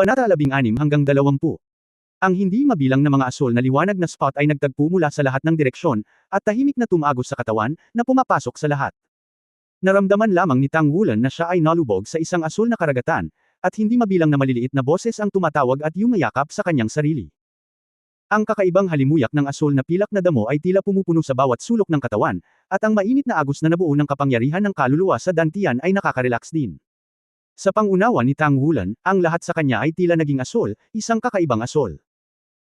Panata 16-20. Ang hindi mabilang na mga asol na liwanag na spot ay nagtagpo mula sa lahat ng direksyon, at tahimik na tumagos sa katawan, na pumapasok sa lahat. Naramdaman lamang ni Tang Wulan na siya ay nalubog sa isang asul na karagatan, at hindi mabilang na maliliit na boses ang tumatawag at yumayakap sa kanyang sarili. Ang kakaibang halimuyak ng asul na pilak na damo ay tila pumupuno sa bawat sulok ng katawan, at ang mainit na agos na nabuo ng kapangyarihan ng kaluluwa sa dantian ay nakaka-relax din. Sa pangunawa ni Tang Wulan, ang lahat sa kanya ay tila naging asul, isang kakaibang asul.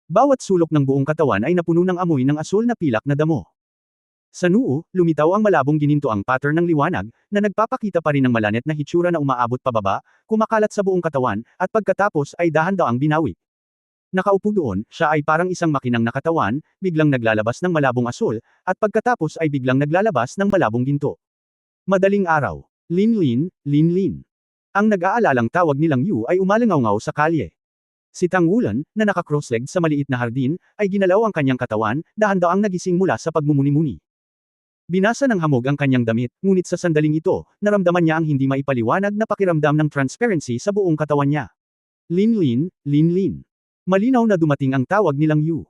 Bawat sulok ng buong katawan ay napuno ng amoy ng asul na pilak na damo. Sa noo, lumitaw ang malabong ginintoang pattern ng liwanag, na nagpapakita pa rin ng malanet na hitsura na umaabot pababa, kumakalat sa buong katawan, at pagkatapos ay dahan-daang binawi. Nakaupo doon, siya ay parang isang makinang nakatawan, biglang naglalabas ng malabong asul, at pagkatapos ay biglang naglalabas ng malabong ginto. Madaling araw. Lin Lin, Lin Lin. Ang nag-aalalang tawag nilang Yu ay umalangaw-ngaw sa kalye. Si Tang Wulan, na naka-cross-legged sa maliit na hardin, ay ginalaw ang kanyang katawan, dahan-daang nagising mula sa pagmumuni-muni. Binasa ng hamog ang kanyang damit, ngunit sa sandaling ito, naramdaman niya ang hindi maipaliwanag na pakiramdam ng transparency sa buong katawan niya. Lin Lin, Lin Lin. Malinaw na dumating ang tawag nilang Yu.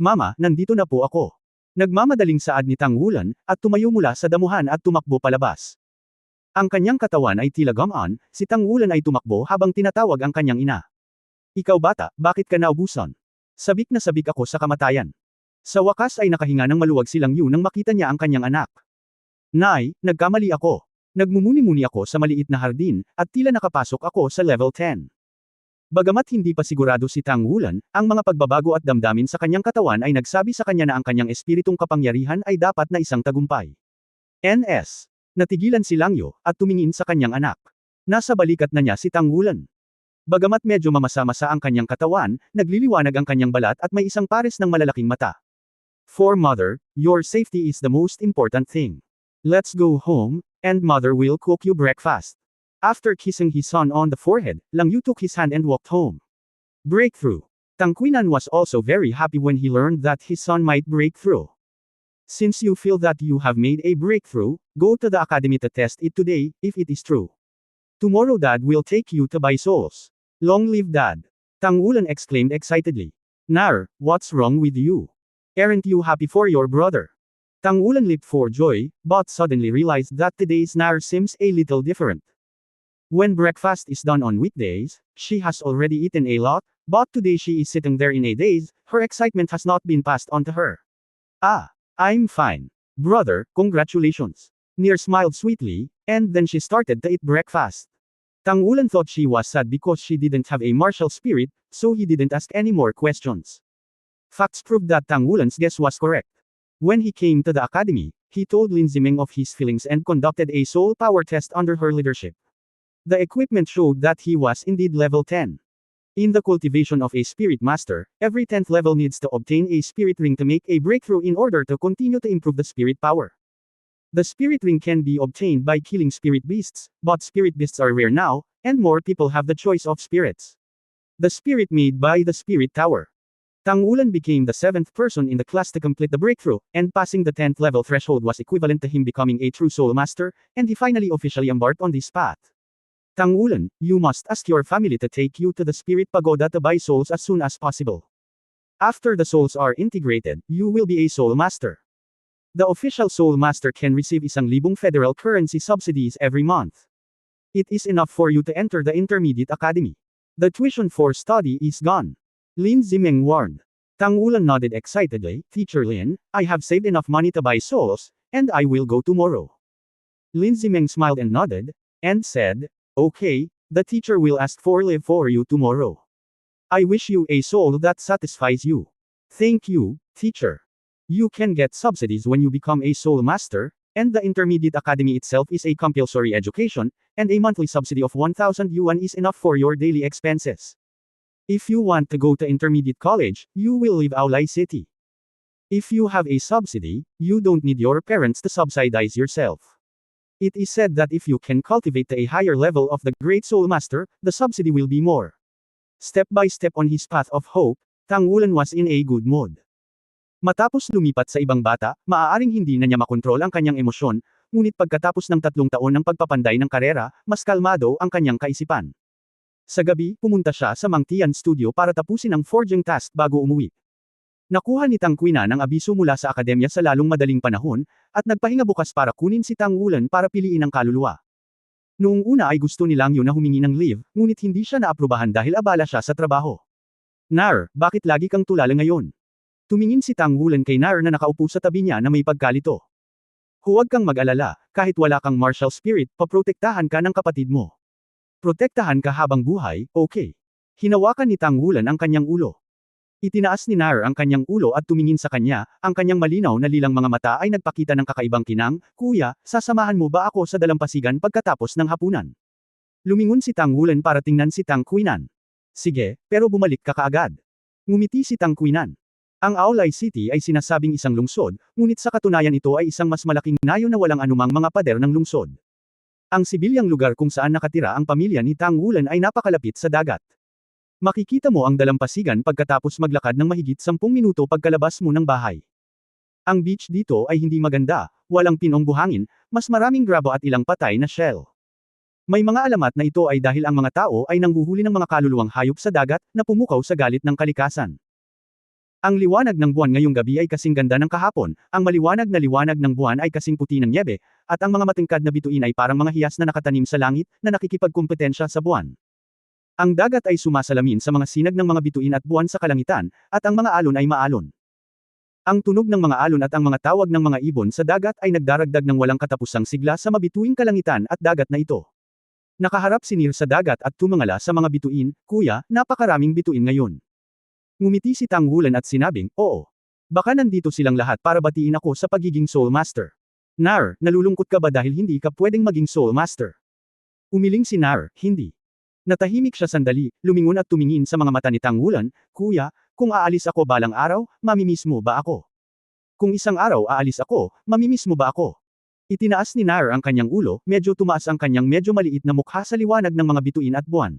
Mama, nandito na po ako. Nagmamadaling saad ni Tang Wulan, at tumayo mula sa damuhan at tumakbo palabas. Ang kanyang katawan ay tila gumaan, si Tang Wulan ay tumakbo habang tinatawag ang kanyang ina. Ikaw bata, bakit ka naubusan? Sabik na sabik ako sa kamatayan. Sa wakas ay nakahinga ng maluwag silang Yu nang makita niya ang kanyang anak. Nay, nagkamali ako. Nagmumuni-muni ako sa maliit na hardin, at tila nakapasok ako sa level 10. Bagamat hindi pa sigurado si Tang Wulan, ang mga pagbabago at damdamin sa kanyang katawan ay nagsabi sa kanya na ang kanyang espiritong kapangyarihan ay dapat na isang tagumpay. NS. Natigilan si Lang Yu, at tumingin sa kanyang anak. Nasa balikat na niya si Tang Wulan. Bagamat medyo mamasa-masa ang kanyang katawan, nagliliwanag ang kanyang balat at may isang pares ng malalaking mata. For mother, your safety is the most important thing. Let's go home, and mother will cook you breakfast. After kissing his son on the forehead, Lang Yu took his hand and walked home. Breakthrough. Tang Qinan was also very happy when he learned that his son might break through. Since you feel that you have made a breakthrough, go to the academy to test it today, if it is true. Tomorrow Dad will take you to buy souls. Long live Dad! Tang Wulan exclaimed excitedly. Nar, what's wrong with you? Aren't you happy for your brother? Tang Wulan leaped for joy, but suddenly realized that today's Nar seems a little different. When breakfast is done on weekdays, she has already eaten a lot, but today she is sitting there in a daze, her excitement has not been passed on to her. Ah! I'm fine. Brother, congratulations. Nar smiled sweetly, and then she started to eat breakfast. Tang Wulan thought she was sad because she didn't have a martial spirit, so he didn't ask any more questions. Facts proved that Tang Wulan's guess was correct. When he came to the academy, he told Lin Zimeng of his feelings and conducted a soul power test under her leadership. The equipment showed that he was indeed level 10. In the cultivation of a spirit master, every 10th level needs to obtain a spirit ring to make a breakthrough in order to continue to improve the spirit power. The spirit ring can be obtained by killing spirit beasts, but spirit beasts are rare now, and more people have the choice of spirits. The spirit made by the spirit tower. Tang Wulan became the 7th person in the class to complete the breakthrough, and passing the 10th level threshold was equivalent to him becoming a true soul master, and he finally officially embarked on this path. Tang Wulan, you must ask your family to take you to the Spirit Pagoda to buy souls as soon as possible. After the souls are integrated, you will be a soul master. The official soul master can receive 1,000 federal currency subsidies every month. It is enough for you to enter the intermediate academy. The tuition for study is gone. Lin Zimeng warned. Tang Wulan nodded excitedly. Teacher Lin, I have saved enough money to buy souls, and I will go tomorrow. Lin Zimeng smiled and nodded, and said, okay, the teacher will ask for leave for you tomorrow. I wish you a soul that satisfies you. Thank you, teacher. You can get subsidies when you become a soul master, and the intermediate academy itself is a compulsory education, and a monthly subsidy of 1,000 yuan is enough for your daily expenses. If you want to go to intermediate college, you will leave Aulai City. If you have a subsidy, you don't need your parents to subsidize yourself. It is said that if you can cultivate to a higher level of the Great Soul Master, the subsidy will be more. Step by step on his path of hope, Tang Wulan was in a good mood. Matapos lumipat sa ibang bata, maaaring hindi na niya makontrol ang kanyang emosyon, ngunit pagkatapos ng 3 taon ng pagpapanday ng karera, mas kalmado ang kanyang kaisipan. Sa gabi, pumunta siya sa Mangtian Studio para tapusin ang forging task bago umuwi. Nakuha ni Tang Qinan ang abiso mula sa akademya sa lalong madaling panahon, at nagpahinga bukas para kunin si Tang Wulan para piliin ang kaluluwa. Noong una ay gusto ni Lang Yu na humingi ng leave, ngunit hindi siya naaprubahan dahil abala siya sa trabaho. Nar, bakit lagi kang tulala ngayon? Tumingin si Tang Wulan kay Nar na nakaupo sa tabi niya na may pagkalito. Huwag kang mag-alala, kahit wala kang martial spirit, paprotektahan ka ng kapatid mo. Protektahan ka habang buhay, okay. Hinawakan ni Tang Wulan ang kanyang ulo. Itinaas ni Nar ang kanyang ulo at tumingin sa kanya, ang kanyang malinaw na lilang mga mata ay nagpakita ng kakaibang kinang, Kuya, sasamahan mo ba ako sa dalampasigan pagkatapos ng hapunan? Lumingon si Tang Wulan para tingnan si Tang Qinan. Sige, pero bumalik ka kaagad. Ngumiti si Tang Qinan. Ang Aulai City ay sinasabing isang lungsod, ngunit sa katunayan ito ay isang mas malaking nayo na walang anumang mga pader ng lungsod. Ang sibilyang lugar kung saan nakatira ang pamilya ni Tang Wulan ay napakalapit sa dagat. Makikita mo ang dalampasigan pagkatapos maglakad ng mahigit 10 minuto pagkalabas mo ng bahay. Ang beach dito ay hindi maganda, walang pinong buhangin, mas maraming grabo at ilang patay na shell. May mga alamat na ito ay dahil ang mga tao ay nanghuhuli ng mga kaluluwang hayop sa dagat na pumukaw sa galit ng kalikasan. Ang liwanag ng buwan ngayong gabi ay kasing ganda ng kahapon, ang maliwanag na liwanag ng buwan ay kasing puti ng nyebe, at ang mga matingkad na bituin ay parang mga hiyas na nakatanim sa langit na nakikipagkumpetensya sa buwan. Ang dagat ay sumasalamin sa mga sinag ng mga bituin at buwan sa kalangitan, at ang mga alon ay maalon. Ang tunog ng mga alon at ang mga tawag ng mga ibon sa dagat ay nagdaragdag ng walang katapusang sigla sa mabituing kalangitan at dagat na ito. Nakaharap si Nir sa dagat at tumangala sa mga bituin, Kuya, napakaraming bituin ngayon. Ngumiti si Tang Wulan at sinabing, Oo. Baka nandito silang lahat para batiin ako sa pagiging Soul Master. Nar, nalulungkot ka ba dahil hindi ka pwedeng maging Soul Master? Umiling si Nar, hindi. Natahimik siya sandali, lumingon at tumingin sa mga mata ni Tang Wulan, Kuya, kung aalis ako balang araw, mamimiss mo ba ako? Kung isang araw aalis ako, mamimiss mo ba ako? Itinaas ni Nar ang kanyang ulo, medyo tumaas ang kanyang medyo maliit na mukha sa liwanag ng mga bituin at buwan.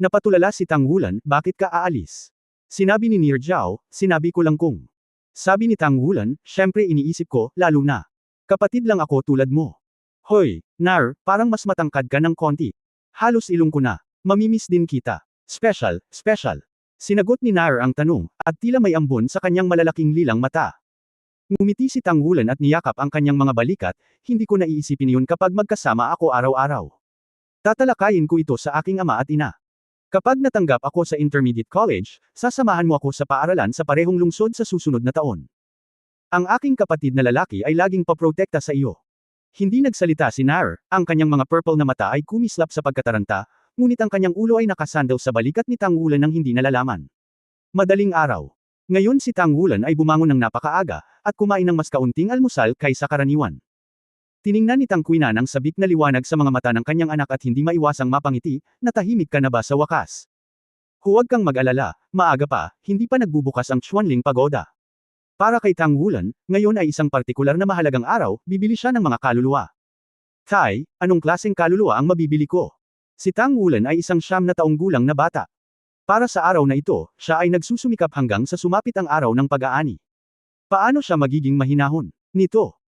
Napatulala si Tang Wulan, bakit ka aalis? Sinabi ni Nir Zhao, sinabi ko lang kung. Sabi ni Tang Wulan, syempre iniisip ko, lalo na. Kapatid lang ako tulad mo. Hoy, Nar, parang mas matangkad ka ng konti. Halos ilong ko na. Mamimiss din kita. Special, special. Sinagot ni Nar ang tanong, at tila may ambon sa kanyang malalaking lilang mata. Ngumiti si Tang Wulan at niyakap ang kanyang mga balikat, hindi ko naiisipin yun kapag magkasama ako araw-araw. Tatalakayin ko ito sa aking ama at ina. Kapag natanggap ako sa intermediate college, sasamahan mo ako sa paaralan sa parehong lungsod sa susunod na taon. Ang aking kapatid na lalaki ay laging paprotekta sa iyo. Hindi nagsalita si Nar, ang kanyang mga purple na mata ay kumislap sa pagkataranta, ngunit ang kanyang ulo ay nakasandal sa balikat ni Tang Wulan nang hindi nalalaman. Madaling araw. Ngayon si Tang Wulan ay bumangon ng napakaaga, at kumain ng mas kaunting almusal kaysa karaniwan. Tiningnan ni Tang Qinan ang sabik na liwanag sa mga mata ng kanyang anak at hindi maiwasang mapangiti, natahimik ka na ba sa wakas? Huwag kang mag-alala, maaga pa, hindi pa nagbubukas ang Chuanling Pagoda. Para kay Tang Wulan, ngayon ay isang partikular na mahalagang araw, bibili siya ng mga kaluluwa. Tai, anong klaseng kaluluwa ang mabibili ko? Si Tang Wulan ay isang 9 na taong gulang na bata. Para sa araw na ito, siya ay nagsusumikap hanggang sa sumapit ang araw ng pag-aani. Paano siya magiging mahinahon nito?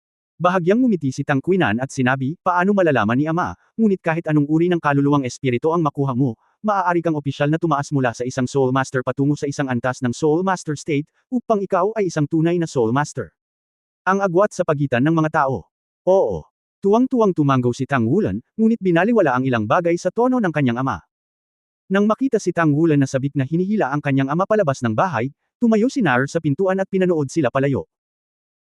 Bahagyang ngumiti si Tang Qinan at sinabi, paano malalaman ni Ama, ngunit kahit anong uri ng kaluluwang espiritu ang makuha mo, maaari kang opisyal na tumaas mula sa isang Soul Master patungo sa isang antas ng Soul Master State, upang ikaw ay isang tunay na Soul Master. Ang agwat sa pagitan ng mga tao. Oo. Tuwang-tuwang tumanggaw si Tang Wulan, ngunit binaliwala ang ilang bagay sa tono ng kanyang ama. Nang makita si Tang Wulan na sabik na hinihila ang kanyang ama palabas ng bahay, tumayo si Nar sa pintuan at pinanood sila palayo.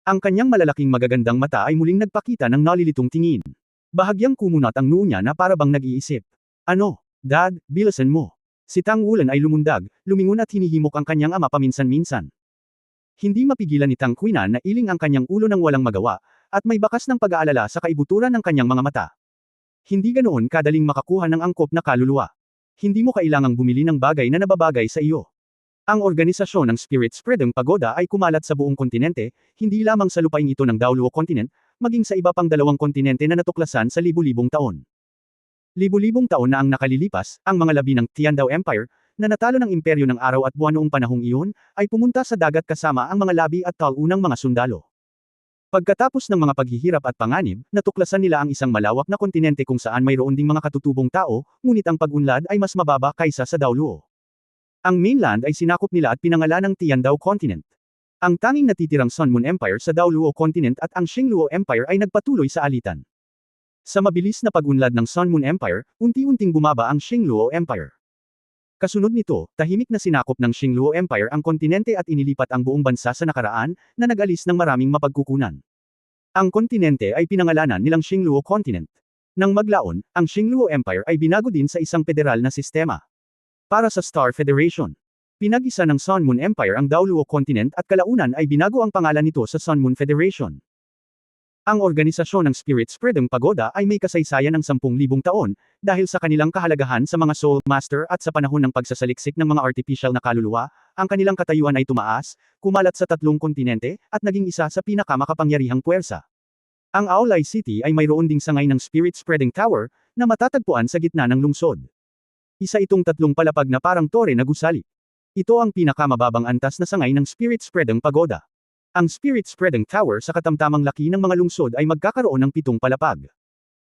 Ang kanyang malalaking magagandang mata ay muling nagpakita ng nalilitong tingin. Bahagyang kumunat ang noo niya na para bang nag-iisip. Ano, Dad, bilasan mo. Si Tang Wulan ay lumundag, lumingon at hinihimok ang kanyang ama paminsan-minsan. Hindi mapigilan ni Tang Qinan na iling ang kanyang ulo ng walang magawa, at may bakas ng pag-aalala sa kaibuturan ng kanyang mga mata. Hindi ganoon kadaling makakuha ng angkop na kaluluwa. Hindi mo kailangang bumili ng bagay na nababagay sa iyo. Ang organisasyon ng Spirit Spreading Pagoda ay kumalat sa buong kontinente, hindi lamang sa lupain ito ng Daoluo Continent, maging sa iba pang 2 kontinente na natuklasan sa libu-libong taon. Libu-libong taon na ang nakalilipas, ang mga labi ng Tiandao Empire, na natalo ng imperyo ng araw at buwan noong panahong iyon, ay pumunta sa dagat kasama ang mga labi at tal-unang mga sundalo. Pagkatapos ng mga paghihirap at panganib, natuklasan nila ang isang malawak na kontinente kung saan mayroon ding mga katutubong tao, ngunit ang pag-unlad ay mas mababa kaysa sa Daoluo. Ang mainland ay sinakop nila at pinangalan ng Tiandao Continent. Ang tanging natitirang Sun Moon Empire sa Daoluo Continent at ang Xingluo Empire ay nagpatuloy sa alitan. Sa mabilis na pag-unlad ng Sun Moon Empire, unti-unting bumaba ang Xingluo Empire. Kasunod nito, tahimik na sinakop ng Xingluo Empire ang kontinente at inilipat ang buong bansa sa nakaraan, na nag-alis ng maraming mapagkukunan. Ang kontinente ay pinangalanan nilang Xingluo Continent. Nang maglaon, ang Xingluo Empire ay binago din sa isang federal na sistema. Para sa Star Federation, pinag-isa ng Sun Moon Empire ang Daoluo Continent at kalaunan ay binago ang pangalan nito sa Sun Moon Federation. Ang organisasyon ng Spirit Spreading Pagoda ay may kasaysayan ng 10,000 taon, dahil sa kanilang kahalagahan sa mga Soul Master at sa panahon ng pagsasaliksik ng mga artificial na kaluluwa, ang kanilang katayuan ay tumaas, kumalat sa 3 kontinente, at naging isa sa pinakamakapangyarihang puwersa. Ang Aulai City ay mayroon ding sangay ng Spirit Spreading Tower, na matatagpuan sa gitna ng lungsod. Isa itong 3 palapag na parang tore na gusali. Ito ang pinakamababang antas na sangay ng Spirit Spreading Pagoda. Ang Spirit Spreading Tower sa katamtamang laki ng mga lungsod ay magkakaroon ng 7 palapag.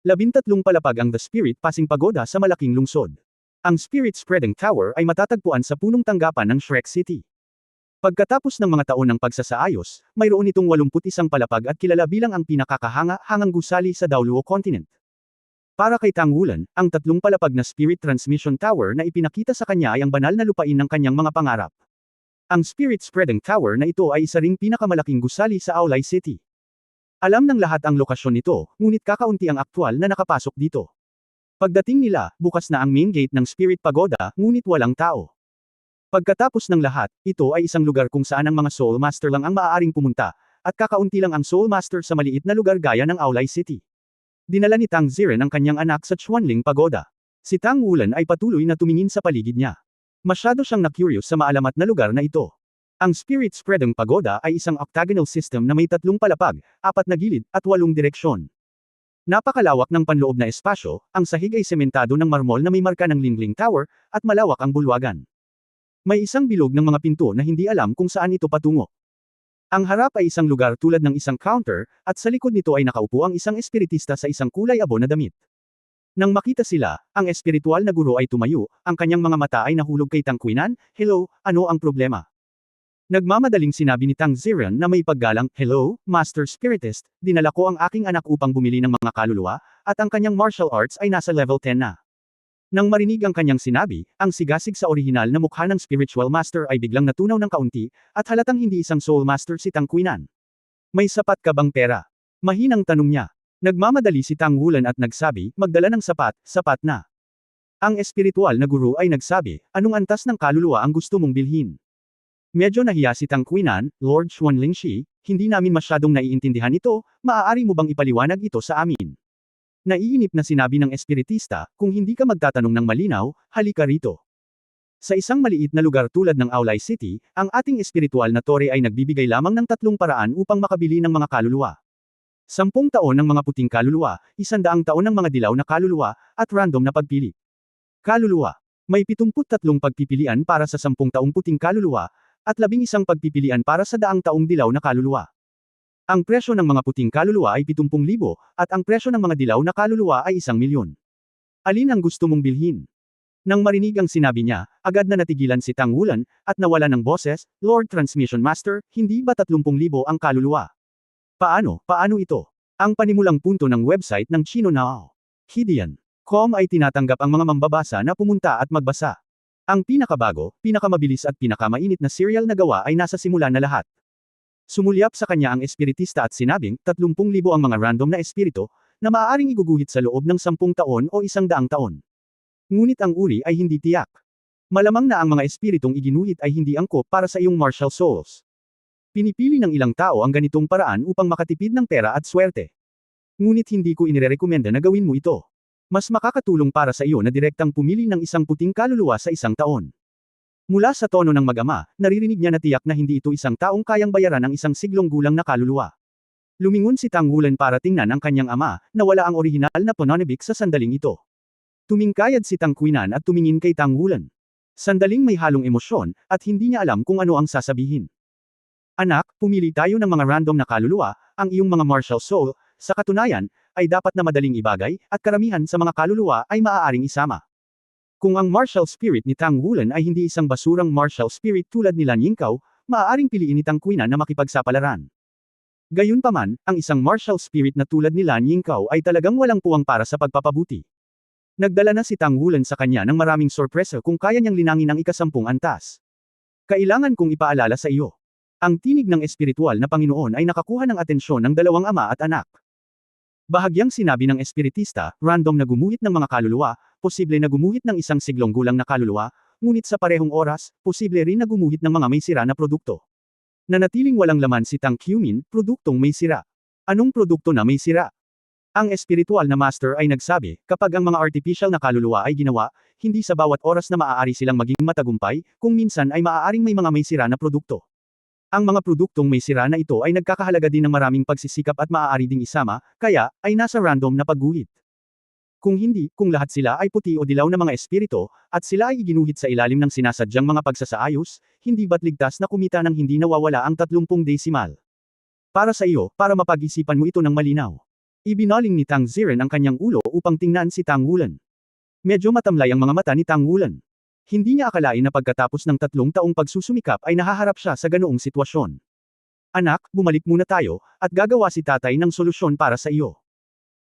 13 palapag ang The Spirit Passing Pagoda sa malaking lungsod. Ang Spirit Spreading Tower ay matatagpuan sa punong tanggapan ng Shrek City. Pagkatapos ng mga taon ng pagsasaayos, mayroon itong 81 palapag at kilala bilang ang pinakakahanga-hangang gusali sa Daoluo Continent. Para kay Tang Wulan, ang 3 palapag na Spirit Transmission Tower na ipinakita sa kanya ay ang banal na lupain ng kanyang mga pangarap. Ang Spirit Spreading Tower na ito ay isa ring pinakamalaking gusali sa Aulai City. Alam ng lahat ang lokasyon nito, ngunit kakaunti ang aktwal na nakapasok dito. Pagdating nila, bukas na ang main gate ng Spirit Pagoda, ngunit walang tao. Pagkatapos ng lahat, ito ay isang lugar kung saan ang mga Soul Master lang ang maaaring pumunta, at kakaunti lang ang Soul Master sa maliit na lugar gaya ng Aulai City. Dinala ni Tang Ziren ang kanyang anak sa Chuanling Pagoda. Si Tang Wulan ay patuloy na tumingin sa paligid niya. Masyado siyang na-curious sa maalamat na lugar na ito. Ang Spirit Spreading Pagoda ay isang octagonal system na may 3 palapag, 4 na gilid, at 8 direksyon. Napakalawak ng panloob na espasyo, ang sahig ay sementado ng marmol na may marka ng Lingling Tower, at malawak ang bulwagan. May isang bilog ng mga pinto na hindi alam kung saan ito patungo. Ang harap ay isang lugar tulad ng isang counter, at sa likod nito ay nakaupo ang isang espiritista sa isang kulay abo na damit. Nang makita sila, ang espiritual na guro ay tumayo, ang kanyang mga mata ay nahulog kay Tang Qinan. "Hello, ano ang problema?" Nagmamadaling sinabi ni Tang Ziren na may paggalang, "Hello, Master Spiritist, dinala ko ang aking anak upang bumili ng mga kaluluwa, at ang kanyang martial arts ay nasa level 10 na." Nang marinig ang kanyang sinabi, ang sigasig sa orihinal na mukha ng Spiritual Master ay biglang natunaw ng kaunti, at halatang hindi isang Soul Master si Tang Qinan. "May sapat ka bang pera?" Mahinang tanong niya. Nagmamadali si Tang Wulan at nagsabi, "Magdala ng sapat, sapat na." Ang espiritual na guro ay nagsabi, "Anong antas ng kaluluwa ang gusto mong bilhin?" Medyo nahiya si Tang Qinan, "Lord Xuanling Shi, hindi namin masyadong naiintindihan ito, maaari mo bang ipaliwanag ito sa amin?" Naiinip na sinabi ng espiritista, "Kung hindi ka magtatanong ng malinaw, halika rito." Sa isang maliit na lugar tulad ng Aulai City, ang ating espiritual na tore ay nagbibigay lamang ng 3 paraan upang makabili ng mga kaluluwa. 10 taon ng mga puting kaluluwa, 100 taon ng mga dilaw na kaluluwa, at random na pagpili. Kaluluwa. May 73 pagpipilian para sa 10 taong puting kaluluwa, at 11 pagpipilian para sa 100 taong dilaw na kaluluwa. Ang presyo ng mga puting kaluluwa ay 70,000, at ang presyo ng mga dilaw na kaluluwa ay 1,000,000. Alin ang gusto mong bilhin? Nang marinig ang sinabi niya, agad na natigilan si Tang Wulan, at nawala ng boses, "Lord Transmission Master, hindi ba 30,000 ang kaluluwa?" Paano ito? Ang panimulang punto ng website ng Chino Now. Hidian.com ay tinatanggap ang mga mambabasa na pumunta at magbasa. Ang pinakabago, pinakamabilis at pinakamainit na serial na gawa ay nasa simula na lahat. Sumulyap sa kanya ang espiritista at sinabing, 30,000 ang mga random na espirito, na maaaring iguguhit sa loob ng 10 taon o 100 taon. Ngunit ang uri ay hindi tiyak. Malamang na ang mga espiritong iginuhit ay hindi angkop para sa iyong martial souls. Pinipili ng ilang tao ang ganitong paraan upang makatipid ng pera at swerte. Ngunit hindi ko inirekomenda na gawin mo ito. Mas makakatulong para sa iyo na direktang pumili ng isang puting kaluluwa sa isang taon. Mula sa tono ng mag-ama, naririnig niya na tiyak na hindi ito isang taong kayang bayaran ang isang siglong gulang na kaluluwa. Lumingon si Tang Wulan para tingnan ang kanyang ama, na wala ang orihinal na pananabik sa sandaling ito. Tumingkayad si Tang Qinan at tumingin kay Tang Wulan. Sandaling may halong emosyon, at hindi niya alam kung ano ang sasabihin. Anak, pumili tayo ng mga random na kaluluwa, ang iyong mga martial soul, sa katunayan, ay dapat na madaling ibagay, at karamihan sa mga kaluluwa ay maaaring isama. Kung ang martial spirit ni Tang Wulan ay hindi isang basurang martial spirit tulad ni Lan Yingkao, maaaring piliin ni Tang Qinan na makipagsapalaran. Gayunpaman, ang isang martial spirit na tulad ni Lan Yingkao ay talagang walang puwang para sa pagpapabuti. Nagdala na si Tang Wulan sa kanya ng maraming sorpresa kung kaya niyang linangin ang ika-10 antas. Kailangan kong ipaalala sa iyo. Ang tinig ng espiritual na Panginoon ay nakakuha ng atensyon ng dalawang ama at anak. Bahagyang sinabi ng espiritista, random na gumuhit ng mga kaluluwa, posible na gumuhit ng isang siglong gulang na kaluluwa, ngunit sa parehong oras, posible rin na gumuhit ng mga may sira na produkto. Nanatiling walang laman si Tang Qiumin, produktong may sira. Anong produkto na may sira? Ang espiritual na master ay nagsabi, kapag ang mga artificial na kaluluwa ay ginawa, hindi sa bawat oras na maaari silang maging matagumpay, kung minsan ay maaaring may mga may sira na produkto. Ang mga produktong may sira na ito ay nagkakahalaga din ng maraming pagsisikap at maaari ding isama, kaya, ay nasa random na pagguhit. Kung hindi, kung lahat sila ay puti o dilaw na mga espirito, at sila ay iginuhit sa ilalim ng sinasadyang mga pagsasaayos, hindi ba't ligtas na kumita ng hindi nawawala ang 30 desimal? Para sa iyo, para mapag-isipan mo ito ng malinaw. Ibinaling ni Tang Ziren ang kanyang ulo upang tingnan si Tang Wulan. Medyo matamlay ang mga mata ni Tang Wulan. Hindi niya akalain na pagkatapos ng 3 taong pagsusumikap ay nahaharap siya sa ganoong sitwasyon. Anak, bumalik muna tayo, at gagawa si tatay ng solusyon para sa iyo.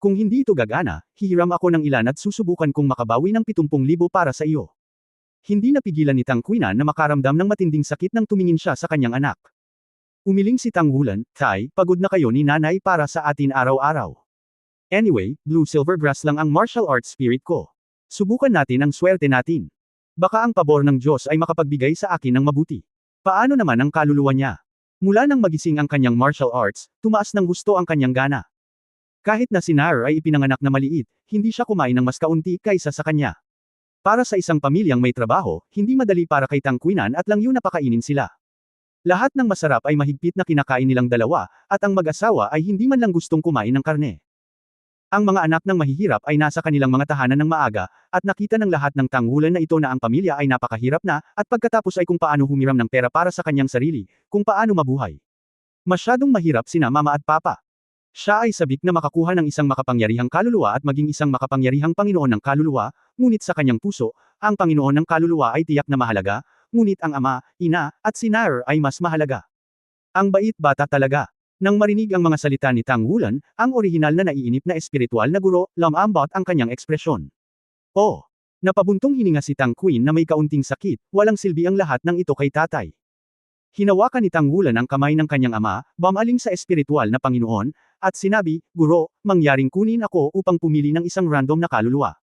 Kung hindi ito gagana, hihiram ako ng ilan at susubukan kong makabawi ng 70,000 para sa iyo. Hindi napigilan ni Tang Qinan na makaramdam ng matinding sakit nang tumingin siya sa kanyang anak. Umiling si Tang Wulan, Tay, pagod na kayo ni nanay para sa atin araw-araw. Anyway, blue-silver grass lang ang martial arts spirit ko. Subukan natin ang swerte natin. Baka ang pabor ng Diyos ay makapagbigay sa akin ng mabuti. Paano naman ang kaluluwa niya? Mula nang magising ang kanyang martial arts, tumaas ng gusto ang kanyang gana. Kahit na si Nair ay ipinanganak na maliit, hindi siya kumain ng mas kaunti kaysa sa kanya. Para sa isang pamilyang may trabaho, hindi madali para kay Tang Qinan at Lang Yu na pakainin sila. Lahat ng masarap ay mahigpit na kinakain nilang dalawa, at ang mag-asawa ay hindi man lang gustong kumain ng karne. Ang mga anak ng mahihirap ay nasa kanilang mga tahanan ng maaga, at nakita ng lahat ng Tang Wulan na ito na ang pamilya ay napakahirap na, at pagkatapos ay kung paano humiram ng pera para sa kanyang sarili, kung paano mabuhay. Masyadong mahirap sina mama at papa. Siya ay sabik na makakuha ng isang makapangyarihang kaluluwa at maging isang makapangyarihang Panginoon ng kaluluwa, ngunit sa kanyang puso, ang Panginoon ng kaluluwa ay tiyak na mahalaga, ngunit ang ama, ina, at si Nair ay mas mahalaga. Ang bait bata talaga. Nang marinig ang mga salita ni Tang Wulan, ang orihinal na naiinip na espiritual na guro, lumambot ang kanyang ekspresyon. Oh! Napabuntong hininga si Tang Qian na may kaunting sakit, walang silbi ang lahat ng ito kay tatay. Hinawakan ni Tang Wulan ang kamay ng kanyang ama, bumaling sa espiritual na Panginoon, at sinabi, Guro, mangyaring kunin ako upang pumili ng isang random na kaluluwa.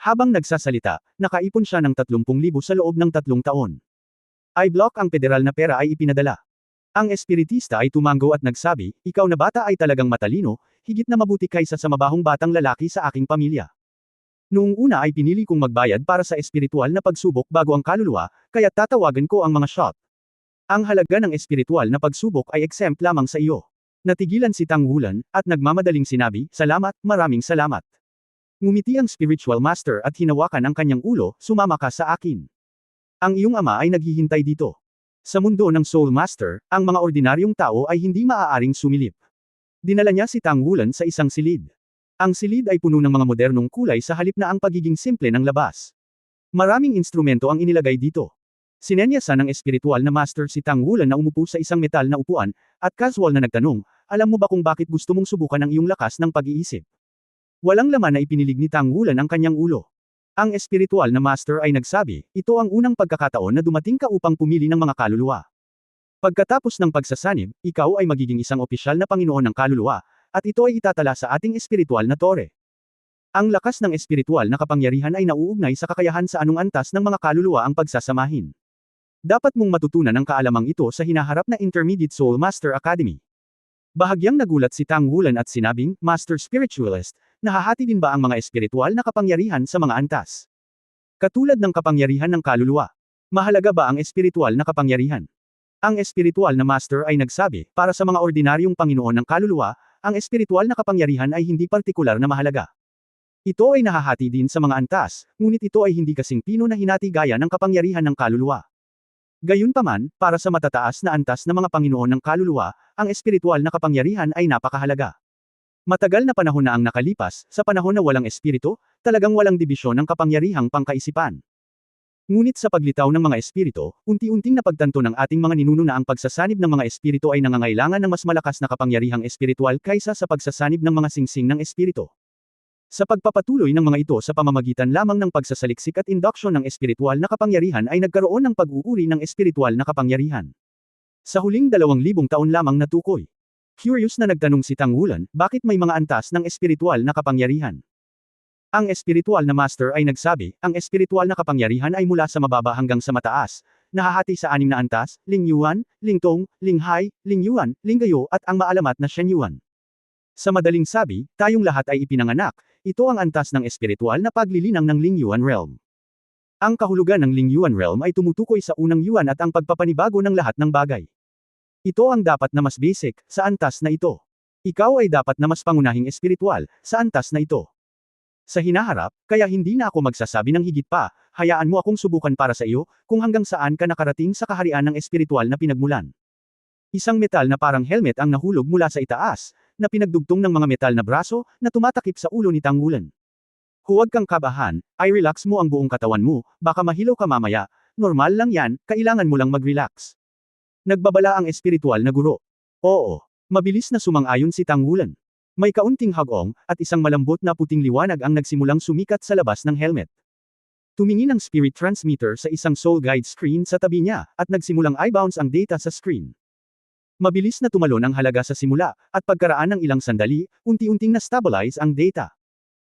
Habang nagsasalita, nakaipon siya ng 30,000 sa loob ng 3 taon. I-block ang federal na pera ay ipinadala. Ang espiritista ay tumango at nagsabi, ikaw na bata ay talagang matalino, higit na mabuti kaysa sa mabahong batang lalaki sa aking pamilya. Noong una ay pinili kong magbayad para sa espiritual na pagsubok bago ang kaluluwa, kaya tatawagan ko ang mga shot. Ang halaga ng espiritual na pagsubok ay exempt lamang sa iyo. Natigilan si Tang Wulan, at nagmamadaling sinabi, salamat, maraming salamat. Ngumiti ang spiritual master at hinawakan ang kanyang ulo, sumama ka sa akin. Ang iyong ama ay naghihintay dito. Sa mundo ng Soul Master, ang mga ordinaryong tao ay hindi maaaring sumilip. Dinala niya si Tang Wulan sa isang silid. Ang silid ay puno ng mga modernong kulay sa halip na ang pagiging simple ng labas. Maraming instrumento ang inilagay dito. Sinenyasan ng espiritual na master si Tang Wulan na umupo sa isang metal na upuan, at casual na nagtanong, alam mo ba kung bakit gusto mong subukan ang iyong lakas ng pag-iisip? Walang laman na ipinilig ni Tang Wulan ang kanyang ulo. Ang espiritual na master ay nagsabi, ito ang unang pagkakataon na dumating ka upang pumili ng mga kaluluwa. Pagkatapos ng pagsasanib, ikaw ay magiging isang opisyal na Panginoon ng kaluluwa, at ito ay itatala sa ating espiritual na tore. Ang lakas ng espiritual na kapangyarihan ay nauugnay sa kakayahan sa anong antas ng mga kaluluwa ang pagsasamahin. Dapat mong matutunan ang kaalamang ito sa hinaharap na Intermediate Soul Master Academy. Bahagyang nagulat si Tang Wulan at sinabing, Master Spiritualist, nahahati din ba ang mga espiritual na kapangyarihan sa mga antas? Katulad ng kapangyarihan ng kaluluwa. Mahalaga ba ang espiritual na kapangyarihan? Ang espiritual na master ay nagsabi, para sa mga ordinaryong Panginoon ng kaluluwa, ang espiritual na kapangyarihan ay hindi partikular na mahalaga. Ito ay nahahati din sa mga antas, ngunit ito ay hindi kasing pino na hinati gaya ng kapangyarihan ng kaluluwa. Gayunpaman, para sa matataas na antas na mga Panginoon ng kaluluwa, ang espiritual na kapangyarihan ay napakahalaga. Matagal na panahon na ang nakalipas, sa panahon na walang espiritu, talagang walang dibisyon ng kapangyarihang pangkaisipan. Ngunit sa paglitaw ng mga espiritu, unti-unting napagtanto ng ating mga ninuno na ang pagsasanib ng mga espiritu ay nangangailangan ng mas malakas na kapangyarihang espiritual kaysa sa pagsasanib ng mga singsing ng espiritu. Sa pagpapatuloy ng mga ito sa pamamagitan lamang ng pagsasaliksik at induction ng espiritual na kapangyarihan ay nagkaroon ng pag-uuri ng espiritual na kapangyarihan. Sa huling 2,000 taon lamang na tukoy. Curious na nagtanong si Tang Wulan, bakit may mga antas ng espiritual na kapangyarihan? Ang espiritual na master ay nagsabi, ang espiritual na kapangyarihan ay mula sa mababa hanggang sa mataas, nahahati sa 6 na antas, Ling Yuan, Ling Tong, Ling Hai, Ling Yuan, Ling Gayo at ang maalamat na Shen Yuan. Sa madaling sabi, tayong lahat ay ipinanganak, ito ang antas ng espiritual na paglilinang ng Ling Yuan realm. Ang kahulugan ng Ling Yuan realm ay tumutukoy sa unang Yuan at ang pagpapanibago ng lahat ng bagay. Ito ang dapat na mas basic, sa antas na ito. Ikaw ay dapat na mas pangunahing espiritual, sa antas na ito. Sa hinaharap, kaya hindi na ako magsasabi ng higit pa, hayaan mo akong subukan para sa iyo, kung hanggang saan ka nakarating sa kaharian ng espiritual na pinagmulan. Isang metal na parang helmet ang nahulog mula sa itaas, na pinagdugtong ng mga metal na braso, na tumatakip sa ulo ni Tang Wulan. Huwag kang kabahan, ay relax mo ang buong katawan mo, baka mahilo ka mamaya, normal lang yan, kailangan mo lang mag-relax. Nagbabala ang espiritual na guro. Oo, mabilis na sumang-ayon si Tang Wulan. May kaunting hagong, at isang malambot na puting liwanag ang nagsimulang sumikat sa labas ng helmet. Tumingin ang spirit transmitter sa isang soul guide screen sa tabi niya, at nagsimulang i-bounce ang data sa screen. Mabilis na tumalon ang halaga sa simula, at pagkaraan ng ilang sandali, unti-unting na-stabilize ang data.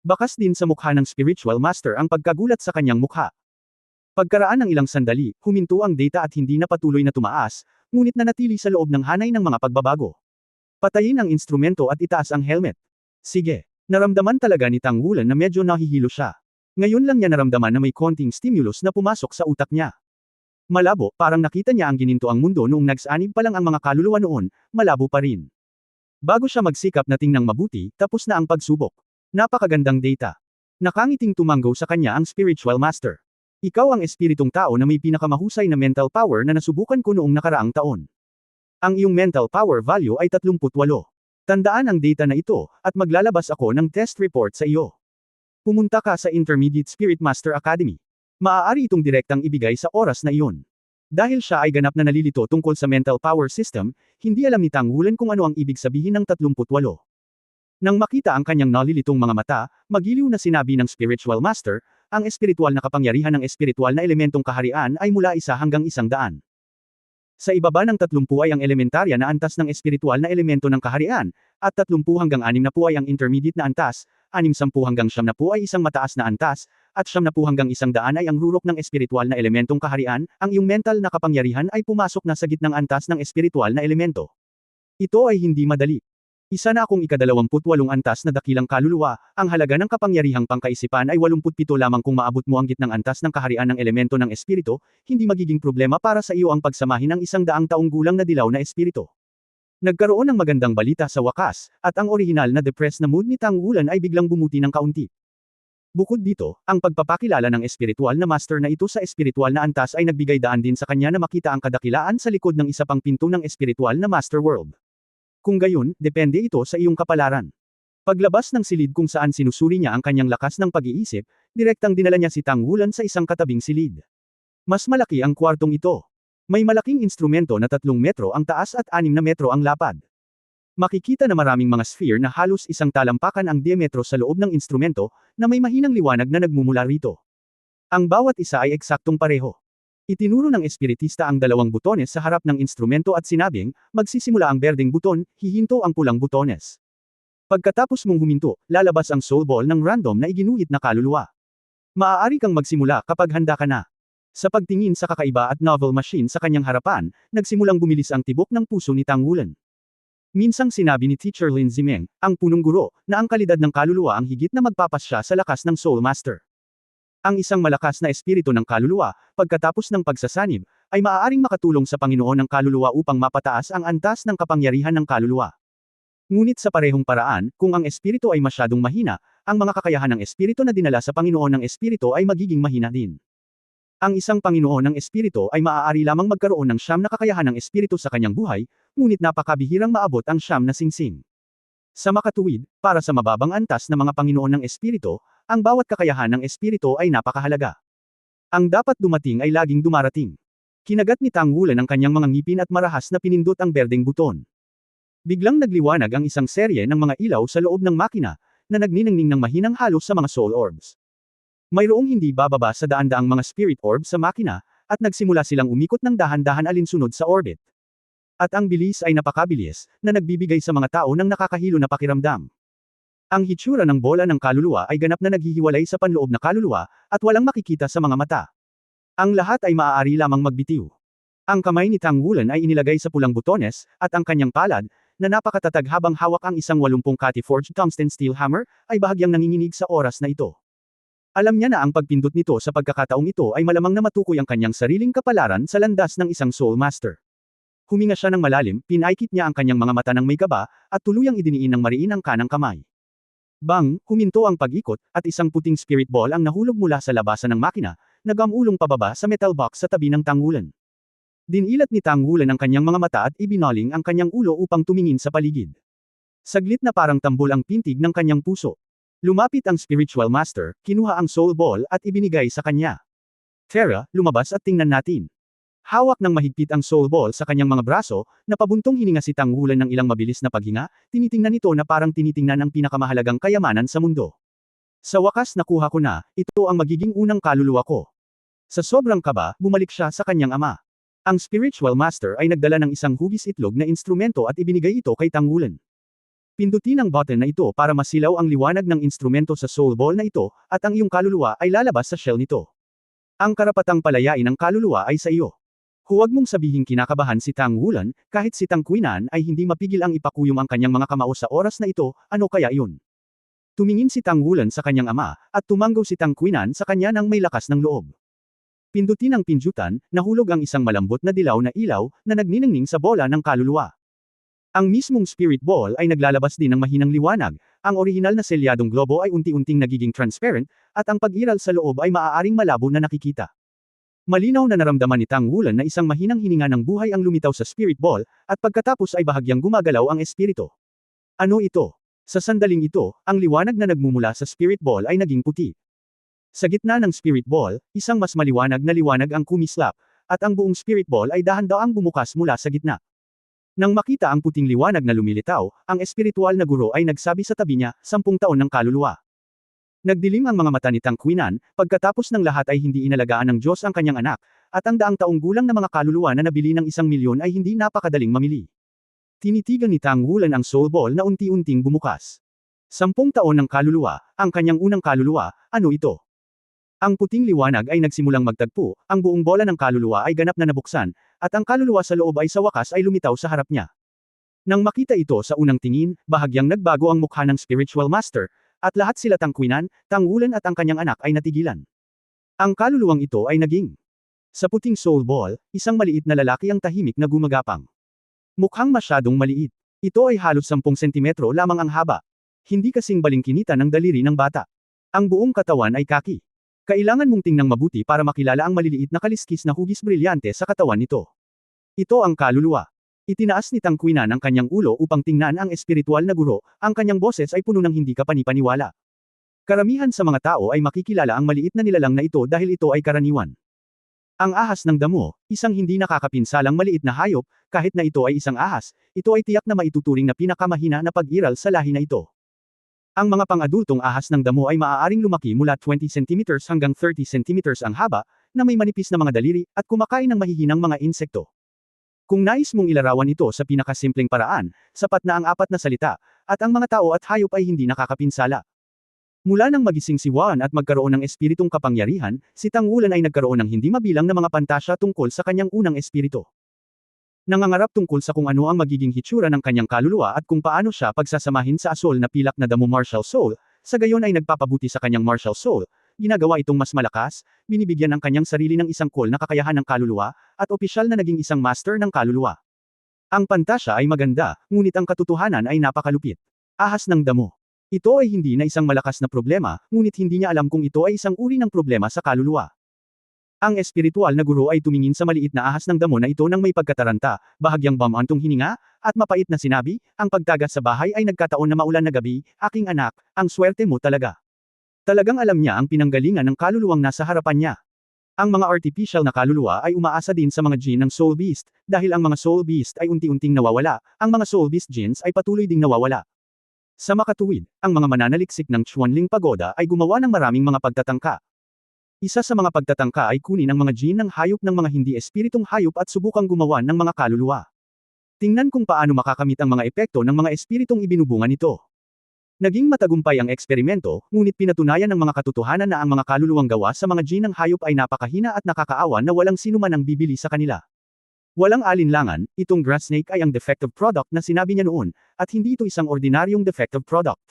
Bakas din sa mukha ng spiritual master ang pagkagulat sa kanyang mukha. Pagkaraan ng ilang sandali, huminto ang data at hindi na patuloy na tumaas, ngunit nanatili sa loob ng hanay ng mga pagbabago. Patayin ang instrumento at itaas ang helmet. Sige. Naramdaman talaga ni Tang Wulan na medyo nahihilo siya. Ngayon lang niya naramdaman na may konting stimulus na pumasok sa utak niya. Malabo, parang nakita niya ang gininto ang mundo noong nagsanib pa lang ang mga kaluluwa noon, malabo pa rin. Bago siya magsikap na tingnang mabuti, tapos na ang pagsubok. Napakagandang data. Nakangiting tumanggo sa kanya ang spiritual master. Ikaw ang espiritong tao na may pinakamahusay na mental power na nasubukan ko noong nakaraang taon. Ang iyong mental power value ay 38. Tandaan ang data na ito, at maglalabas ako ng test report sa iyo. Pumunta ka sa Intermediate Spirit Master Academy. Maaari itong direktang ibigay sa oras na iyon. Dahil siya ay ganap na nalilito tungkol sa mental power system, hindi alam ni Tang Wulan kung ano ang ibig sabihin ng 38. Nang makita ang kanyang nalilitong mga mata, magiliw na sinabi ng spiritual master, ang espiritual na kapangyarihan ng espiritual na elementong kaharian ay mula 1 hanggang 100. Sa ibaba ng 30 ay ang elementarya na antas ng espiritual na elemento ng kaharian, at 30 hanggang 60 ay ang intermediate na antas, 60 hanggang 90 ay isang mataas na antas, at 90 hanggang 100 ay ang rurok ng espiritual na elementong kaharian, ang iyong mental na kapangyarihan ay pumasok na sa gitnang antas ng espiritual na elemento. Ito ay hindi madali. Isa na akong ika-28 antas na dakilang kaluluwa, ang halaga ng kapangyarihang pangkaisipan ay 87 lamang kung maabot mo ang gitnang antas ng kaharian ng elemento ng espiritu, hindi magiging problema para sa iyo ang pagsamahin ng 100 taong gulang na dilaw na espiritu. Nagkaroon ng magandang balita sa wakas, at ang orihinal na depressed na mood ni Tang Wulan ay biglang bumuti ng kaunti. Bukod dito, ang pagpapakilala ng espiritual na master na ito sa espiritual na antas ay nagbigay daan din sa kanya na makita ang kadakilaan sa likod ng isa pang pinto ng espiritual na master world. Kung gayon, depende ito sa iyong kapalaran. Paglabas ng silid kung saan sinusuri niya ang kanyang lakas ng pag-iisip, direktang dinala niya si Tang Wulan sa isang katabing silid. Mas malaki ang kwartong ito. May malaking instrumento na 3 metro ang taas at 6 na metro ang lapad. Makikita na maraming mga sphere na halos 1 talampakan ang diametro sa loob ng instrumento, na may mahinang liwanag na nagmumula rito. Ang bawat isa ay eksaktong pareho. Itinuro ng espiritista ang 2 butones sa harap ng instrumento at sinabing, magsisimula ang berdeng buton, hihinto ang pulang butones. Pagkatapos mong huminto, lalabas ang soul ball ng random na iginuhit na kaluluwa. Maaari kang magsimula kapag handa ka na. Sa pagtingin sa kakaiba at novel machine sa kanyang harapan, nagsimulang bumilis ang tibok ng puso ni Tang Wulan. Minsang sinabi ni Teacher Lin Zimeng, ang punong guro, na ang kalidad ng kaluluwa ang higit na magpapasya sa lakas ng Soul Master. Ang isang malakas na espiritu ng kaluluwa, pagkatapos ng pagsasanib, ay maaaring makatulong sa Panginoon ng kaluluwa upang mapataas ang antas ng kapangyarihan ng kaluluwa. Ngunit sa parehong paraan, kung ang espiritu ay masyadong mahina, ang mga kakayahan ng espiritu na dinala sa Panginoon ng espiritu ay magiging mahina din. Ang isang Panginoon ng Espiritu ay maaari lamang magkaroon ng siyam na kakayahan ng Espiritu sa kanyang buhay, ngunit napakabihirang maabot ang siyam na singsing. Sa makatuwid, para sa mababang antas na mga Panginoon ng Espiritu, ang bawat kakayahan ng Espiritu ay napakahalaga. Ang dapat dumating ay laging dumarating. Kinagat ni Tang Wulan ang kanyang mga ngipin at marahas na pinindot ang berdeng buton. Biglang nagliwanag ang isang serye ng mga ilaw sa loob ng makina, na nagniningning ng mahinang halos sa mga soul orbs. Mayroong hindi bababa sa daan-daang mga spirit orbs sa makina, at nagsimula silang umikot ng dahan-dahan alinsunod sa orbit. At ang bilis ay napakabilis, na nagbibigay sa mga tao ng nakakahilo na pakiramdam. Ang hitsura ng bola ng kaluluwa ay ganap na naghihiwalay sa panloob na kaluluwa, at walang makikita sa mga mata. Ang lahat ay maaari lamang magbitiw. Ang kamay ni Tang Wulan ay inilagay sa pulang butones, at ang kanyang palad, na napakatatag habang hawak ang isang 80 cutty-forged tungsten steel hammer, ay bahagyang nanginginig sa oras na ito. Alam niya na ang pagpindot nito sa pagkakataong ito ay malamang na matukoy ang kanyang sariling kapalaran sa landas ng isang soul master. Huminga siya ng malalim, pinaikit niya ang kanyang mga mata ng may kaba, at tuluyang idiniin ng mariin ang kanang kamay. Bang, huminto ang pag-ikot, at isang puting spirit ball ang nahulog mula sa labasan ng makina, nagamulong pababa sa metal box sa tabi ng Tang Wulan. Dinilat ni Tang Wulan ang kanyang mga mata at ibinaling ang kanyang ulo upang tumingin sa paligid. Saglit na parang tambol ang pintig ng kanyang puso. Lumapit ang spiritual master, kinuha ang soul ball at ibinigay sa kanya. Tara, lumabas at tingnan natin. Hawak ng mahigpit ang soul ball sa kanyang mga braso, napabuntong hininga si Tang Wulan ng ilang mabilis na paghinga, tinitingnan ito na parang tinitingnan ang pinakamahalagang kayamanan sa mundo. Sa wakas nakuha ko na, ito ang magiging unang kaluluwa ko. Sa sobrang kaba, bumalik siya sa kanyang ama. Ang spiritual master ay nagdala ng isang hugis itlog na instrumento at ibinigay ito kay Tang Wulan. Pindutin ang button na ito para masilaw ang liwanag ng instrumento sa soul ball na ito, at ang iyong kaluluwa ay lalabas sa shell nito. Ang karapatang palayain ng kaluluwa ay sa iyo. Huwag mong sabihing kinakabahan si Tang Wulan, kahit si Tang Qinan ay hindi mapigil ang ipakuyom ang kanyang mga kamao sa oras na ito, ano kaya iyon? Tumingin si Tang Wulan sa kanyang ama, at tumanggaw si Tang Qinan sa kanya ng may lakas ng loob. Pindutin ang pindutan, nahulog ang isang malambot na dilaw na ilaw, na nagniningning sa bola ng kaluluwa. Ang mismong spirit ball ay naglalabas din ng mahinang liwanag, ang orihinal na selyadong globo ay unti-unting nagiging transparent, at ang pag-iral sa loob ay maaaring malabo na nakikita. Malinaw na naramdaman ni Tang Wulan na isang mahinang hininga ng buhay ang lumitaw sa spirit ball, at pagkatapos ay bahagyang gumagalaw ang espiritu. Ano ito? Sa sandaling ito, ang liwanag na nagmumula sa spirit ball ay naging puti. Sa gitna ng spirit ball, isang mas maliwanag na liwanag ang kumislap, at ang buong spirit ball ay dahan-daang bumukas mula sa gitna. Nang makita ang puting liwanag na lumilitaw, ang espiritual na guro ay nagsabi sa tabi niya, 10 taon ng kaluluwa. Nagdilim ang mga mata ni Tang Qinan, pagkatapos ng lahat ay hindi inalagaan ng Diyos ang kanyang anak, at ang daang taong gulang na mga kaluluwa na nabili ng 1,000,000 ay hindi napakadaling mamili. Tinitigan ni Tang Wulan ang soul ball na unti-unting bumukas. 10 taon ng kaluluwa, ang kanyang unang kaluluwa, ano ito? Ang puting liwanag ay nagsimulang magtagpo, ang buong bola ng kaluluwa ay ganap na nabuksan, at ang kaluluwa sa loob ay sa wakas ay lumitaw sa harap niya. Nang makita ito sa unang tingin, bahagyang nagbago ang mukha ng spiritual master, at lahat sila Tang Qinan, Tang Wulan at ang kanyang anak ay natigilan. Ang kaluluwang ito ay naging. Sa puting soul ball, isang maliit na lalaki ang tahimik na gumagapang. Mukhang masyadong maliit. Ito ay halos 10 sentimetro lamang ang haba. Hindi kasing balingkinita ng daliri ng bata. Ang buong katawan ay kaki. Kailangan mong tingnan mabuti para makilala ang maliliit na kaliskis na hugis brilyante sa katawan nito. Ito ang kaluluwa. Itinaas ni Tang Qinan ang kanyang ulo upang tingnan ang espiritual na guro, ang kanyang boses ay puno ng hindi kapani-paniwala. Karamihan sa mga tao ay makikilala ang maliit na nilalang na ito dahil ito ay karaniwan. Ang ahas ng damo, isang hindi nakakapinsalang maliit na hayop, kahit na ito ay isang ahas, ito ay tiyak na maituturing na pinakamahina na pag-iral sa lahi na ito. Ang mga pang-adultong ahas ng damo ay maaaring lumaki mula 20 cm hanggang 30 cm ang haba, na may manipis na mga daliri, at kumakain ng mahihinang mga insekto. Kung nais mong ilarawan ito sa pinakasimpleng paraan, sapat na ang 4 na salita, at ang mga tao at hayop ay hindi nakakapinsala. Mula nang magising si Wan at magkaroon ng espiritong kapangyarihan, si Tang Wulan ay nagkaroon ng hindi mabilang na mga pantasya tungkol sa kanyang unang espiritu. Nangangarap tungkol sa kung ano ang magiging hitsura ng kanyang kaluluwa at kung paano siya pagsasamahin sa asol na pilak na damo martial soul, sa gayon ay nagpapabuti sa kanyang martial soul, ginagawa itong mas malakas, binibigyan ang kanyang sarili ng isang cool na kakayahan ng kaluluwa, at opisyal na naging isang master ng kaluluwa. Ang pantasya ay maganda, ngunit ang katotohanan ay napakalupit. Ahas ng damo. Ito ay hindi na isang malakas na problema, ngunit hindi niya alam kung ito ay isang uri ng problema sa kaluluwa. Ang espiritual na guro ay tumingin sa maliit na ahas ng damo na ito nang may pagkataranta, bahagyang bamantong hininga, at mapait na sinabi, ang pagtagas sa bahay ay nagkataon na maulan na gabi, aking anak, ang swerte mo talaga. Talagang alam niya ang pinanggalingan ng kaluluwang nasa harapan niya. Ang mga artificial na kaluluwa ay umaasa din sa mga gene ng Soul Beast, dahil ang mga Soul Beast ay unti-unting nawawala, ang mga Soul Beast genes ay patuloy ding nawawala. Sa makatuwid, ang mga mananaliksik ng Chuanling Pagoda ay gumawa ng maraming mga pagtatangka. Isa sa mga pagtatangka ay kunin ang mga gene ng hayop ng mga hindi espiritong hayop at subukang gumawa ng mga kaluluwa. Tingnan kung paano makakamit ang mga epekto ng mga espiritong ibinubungan nito. Naging matagumpay ang eksperimento, ngunit pinatunayan ng mga katotohanan na ang mga kaluluwang gawa sa mga gene ng hayop ay napakahina at nakakaawa na walang sinuman ang bibili sa kanila. Walang alinlangan, itong grass snake ay ang defective product na sinabi niya noon, at hindi ito isang ordinaryong defective product.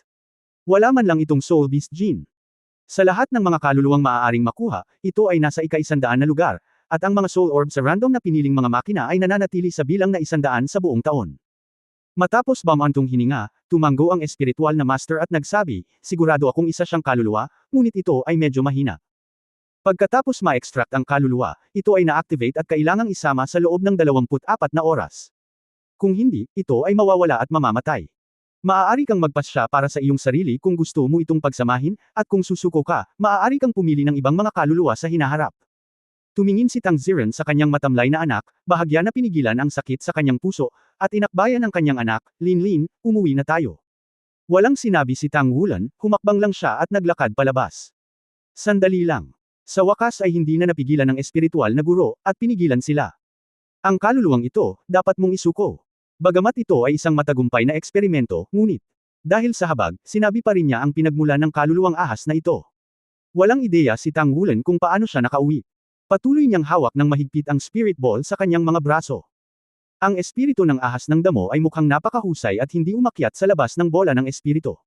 Wala man lang itong soul beast gene. Sa lahat ng mga kaluluwang maaaring makuha, ito ay nasa ika-100 na lugar, at ang mga soul orb sa random na piniling mga makina ay nananatili sa bilang na 100 sa buong taon. Matapos bamantong hininga, tumanggo ang espiritual na master at nagsabi, sigurado akong isa siyang kaluluwa, ngunit ito ay medyo mahina. Pagkatapos ma-extract ang kaluluwa, ito ay na-activate at kailangang isama sa loob ng 24 na oras. Kung hindi, ito ay mawawala at mamamatay. Maaari kang magpasya para sa iyong sarili kung gusto mo itong pagsamahin, at kung susuko ka, maaari kang pumili ng ibang mga kaluluwa sa hinaharap. Tumingin si Tang Ziren sa kanyang matamlay na anak, bahagya na pinigilan ang sakit sa kanyang puso, at inakbayan ang kanyang anak, Lin, umuwi na tayo. Walang sinabi si Tang Wulan, humakbang lang siya at naglakad palabas. Sandali lang. Sa wakas ay hindi na napigilan ng espiritual na guro, at pinigilan sila. Ang kaluluwang ito, dapat mong isuko. Bagamat ito ay isang matagumpay na eksperimento, ngunit, dahil sa habag, sinabi pa rin niya ang pinagmulan ng kaluluwang ahas na ito. Walang ideya si Tang Wulan kung paano siya nakauwi. Patuloy niyang hawak ng mahigpit ang spirit ball sa kanyang mga braso. Ang espiritu ng ahas ng damo ay mukhang napakahusay at hindi umakyat sa labas ng bola ng espiritu.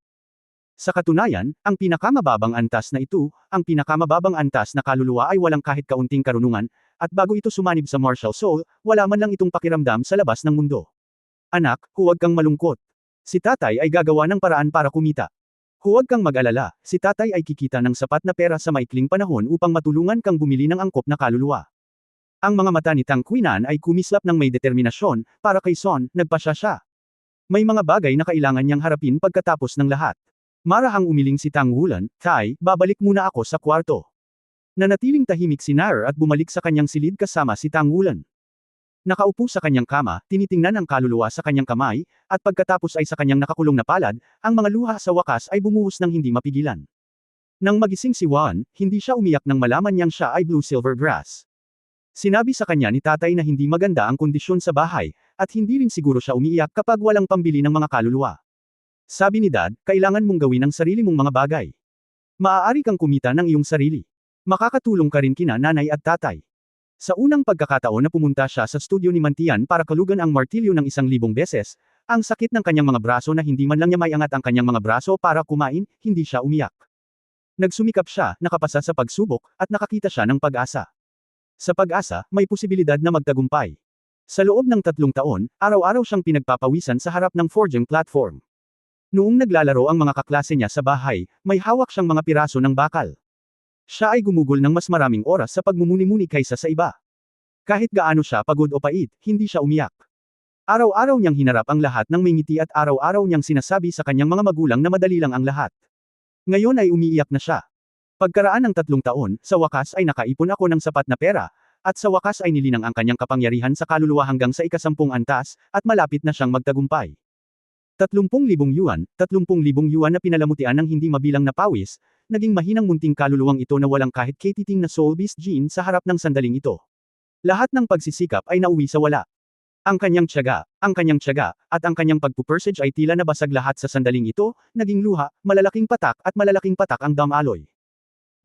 Sa katunayan, ang pinakamababang antas na ito, ang pinakamababang antas na kaluluwa ay walang kahit kaunting karunungan, at bago ito sumanib sa martial soul, wala man lang itong pakiramdam sa labas ng mundo. Anak, huwag kang malungkot. Si tatay ay gagawa ng paraan para kumita. Huwag kang mag-alala, si tatay ay kikita ng sapat na pera sa maikling panahon upang matulungan kang bumili ng angkop na kaluluwa. Ang mga mata ni Tang Qinan ay kumislap ng may determinasyon, para kay Son, nagpasya siya. May mga bagay na kailangan niyang harapin pagkatapos ng lahat. Marahang umiling si Tang Wulan, Tay, babalik muna ako sa kwarto. Nanatiling tahimik si Nair at bumalik sa kanyang silid kasama si Tang Wulan. Nakaupo sa kanyang kama, tinitingnan ang kaluluwa sa kanyang kamay, at pagkatapos ay sa kanyang nakakulong na palad, ang mga luha sa wakas ay bumuhos ng hindi mapigilan. Nang magising si Wan, hindi siya umiyak nang malaman niyang siya ay blue silver grass. Sinabi sa kanya ni tatay na hindi maganda ang kondisyon sa bahay, at hindi rin siguro siya umiiyak kapag walang pambili ng mga kaluluwa. Sabi ni Dad, kailangan mong gawin ang sarili mong mga bagay. Maaari kang kumita ng iyong sarili. Makakatulong ka rin kina nanay at tatay. Sa unang pagkakataon na pumunta siya sa studio ni Mantian para kalugan ang martilyo ng 1,000 beses, ang sakit ng kanyang mga braso na hindi man lang niya maiangat ang kanyang mga braso para kumain, hindi siya umiyak. Nagsumikap siya, nakapasa sa pagsubok, at nakakita siya ng pag-asa. Sa pag-asa, may posibilidad na magtagumpay. Sa loob ng 3 taon, araw-araw siyang pinagpapawisan sa harap ng forging platform. Noong naglalaro ang mga kaklase niya sa bahay, may hawak siyang mga piraso ng bakal. Siya ay gumugol ng mas maraming oras sa pagmumuni-muni kaysa sa iba. Kahit gaano siya pagod o pait, hindi siya umiyak. Araw-araw niyang hinarap ang lahat ng may ngiti at araw-araw niyang sinasabi sa kanyang mga magulang na madali lang ang lahat. Ngayon ay umiiyak na siya. Pagkaraan ng 3 taon, sa wakas ay nakaipon ako ng sapat na pera, at sa wakas ay nilinang ang kanyang kapangyarihan sa kaluluwa hanggang sa ika-10 antas, at malapit na siyang magtagumpay. 30,000 yuan, 30,000 yuan na pinalamutian ng hindi mabilang na pawis, naging mahinang munting kaluluwang ito na walang kahit katiting na soul beast gene sa harap ng sandaling ito. Lahat ng pagsisikap ay nauwi sa wala. Ang kanyang tiyaga, at ang kanyang pagpupursage ay tila nabasag lahat sa sandaling ito, naging luha, malalaking patak at malalaking patak ang damaloy.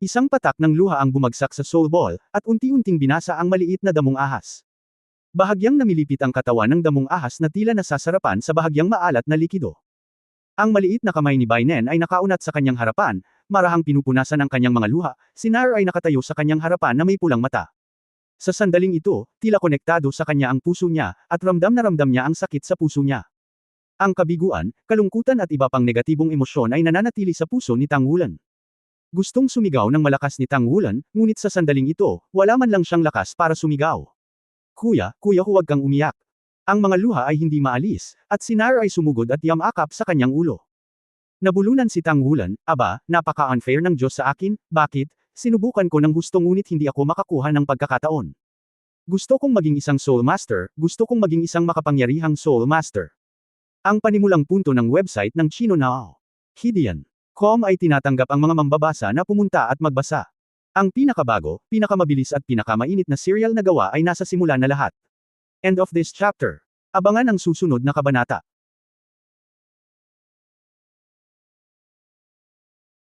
Isang patak ng luha ang bumagsak sa soul ball, at unti-unting binasa ang maliit na damong ahas. Bahagyang namilipit ang katawan ng damong ahas na tila nasasarapan sa bahagyang maalat na likido. Ang maliit na kamay ni Bainen ay nakaunat sa kanyang harapan, marahang pinupunasan ang kanyang mga luha, si Nair ay nakatayo sa kanyang harapan na may pulang mata. Sa sandaling ito, tila konektado sa kanya ang puso niya, at ramdam na ramdam niya ang sakit sa puso niya. Ang kabiguan, kalungkutan at iba pang negatibong emosyon ay nananatili sa puso ni Tang Wulan. Gustong sumigaw ng malakas ni Tang Wulan, ngunit sa sandaling ito, wala man lang siyang lakas para sumigaw. Kuya, huwag kang umiyak. Ang mga luha ay hindi maalis, at si Nar ay sumugod at yamakap sa kanyang ulo. Nabulunan si Tang Wulan, aba, napaka-unfair ng Diyos sa akin, bakit? Sinubukan ko ng gusto ngunit hindi ako makakuha ng pagkakataon. Gusto kong maging isang Soul Master, gusto kong maging isang makapangyarihang Soul Master. Ang panimulang punto ng website ng Chino Now. Hidian.com ay tinatanggap ang mga mambabasa na pumunta at magbasa. Ang pinakabago, pinakamabilis at pinakamainit na serial na gawa ay nasa simula na lahat. End of this chapter. Abangan ang susunod na kabanata.